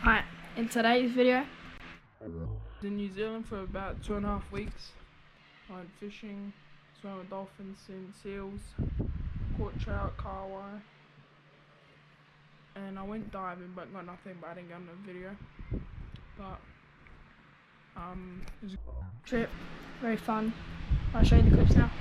Hi, in today's video, I was in New Zealand for about 2.5 weeks. I went fishing, swam with dolphins, seen seals, caught trout, kahawai, and I went diving but got nothing, but I didn't get on the video. But it was a trip, very fun. I'll show you the clips now.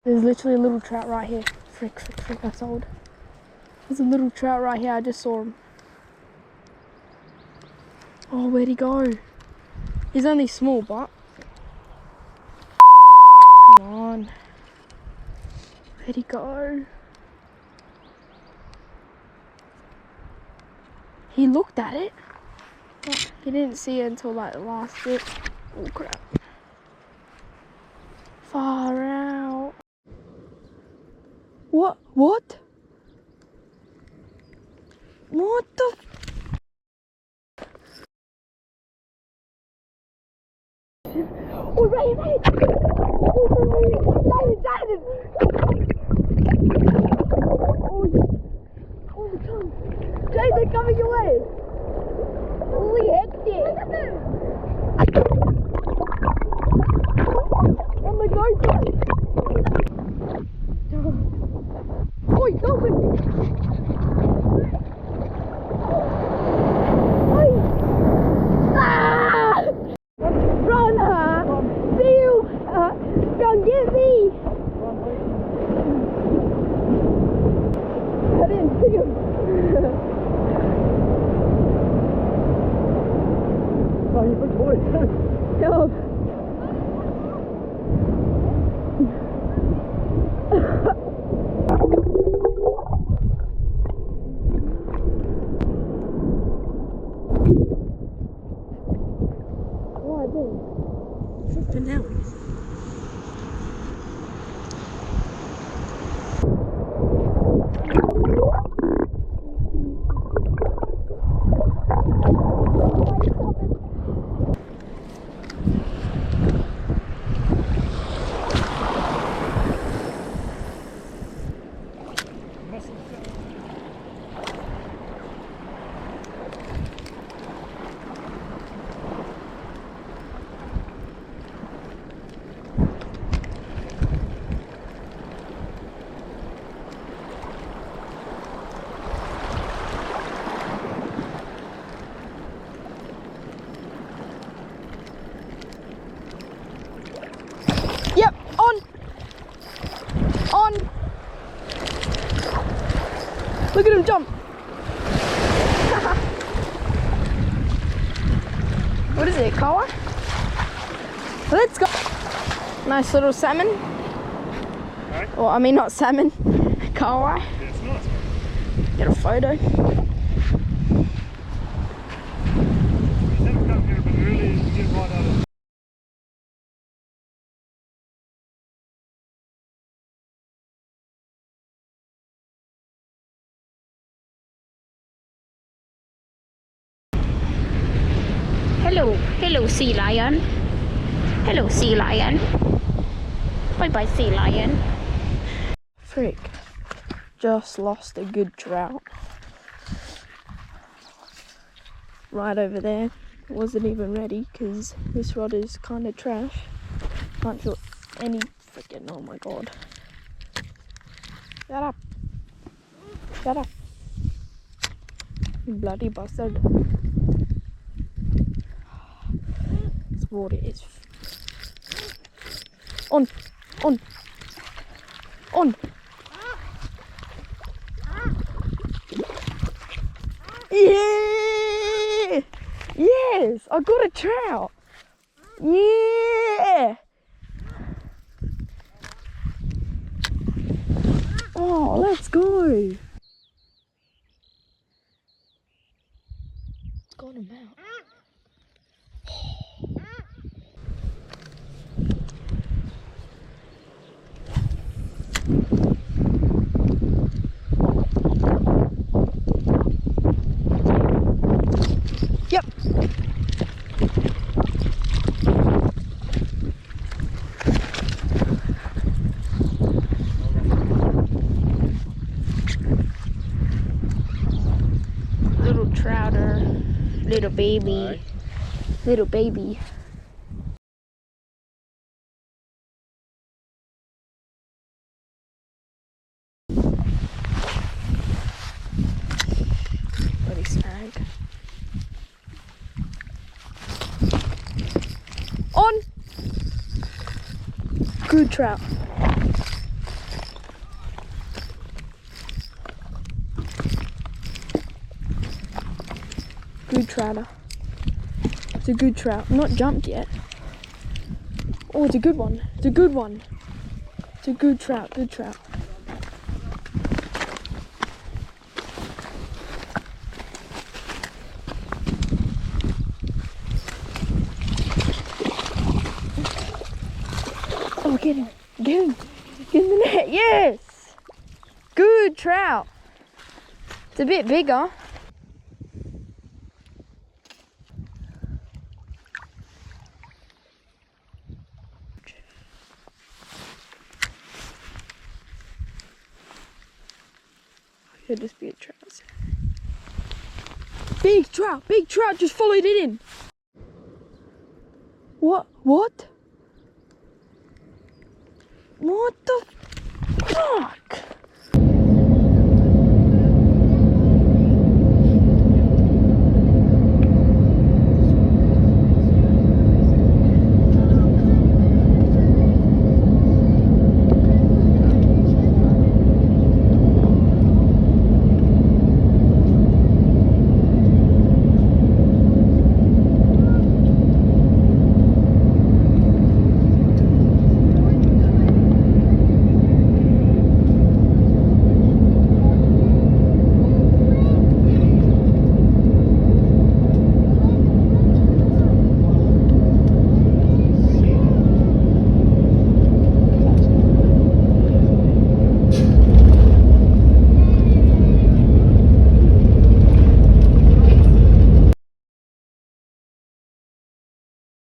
There's literally a little trout right here. Frick, that's old. There's a little trout right here, I just saw him. Oh, where'd he go? He's only small, but... Come on. Where'd he go? He looked at it, but he didn't see it until like the last bit. Oh crap. Far out. What? What? What the? Oh, right. Jaden. Oh, the tongue. Jaden, they're coming your way. Holy hectic. On the GoPro. Oi, dolphin. Get me! I didn't see him. Oh, you put boys. No. Oh, I did. Tripping out. Yep, on. Look at him jump. What is it, kahawai? Let's go. Nice little salmon. Right. Well, I mean not salmon, kahawai. Yeah, it's nice. Get a photo. He's never come here, but really get right out of it. Hello sea lion. Hello sea lion. Bye sea lion. Frick. Just lost a good trout. Right over there. Wasn't even ready because this rod is kind of trash. Can't feel any freaking, oh my god. Shut up. Shut up. You bloody bastard. This water is... On. Yeah! Yes! I got a trout! Yeah! little baby. Little baby. Bloody snag. On! Good trout. Good trouter. It's a good trout. Not jumped yet. Oh, it's a good one. It's a good one. It's a good trout. Good trout. Oh, get him. Get him. Get in the net. Yes. Good trout. It's a bit bigger. Could just be a trout. Big trout, just followed it in. What?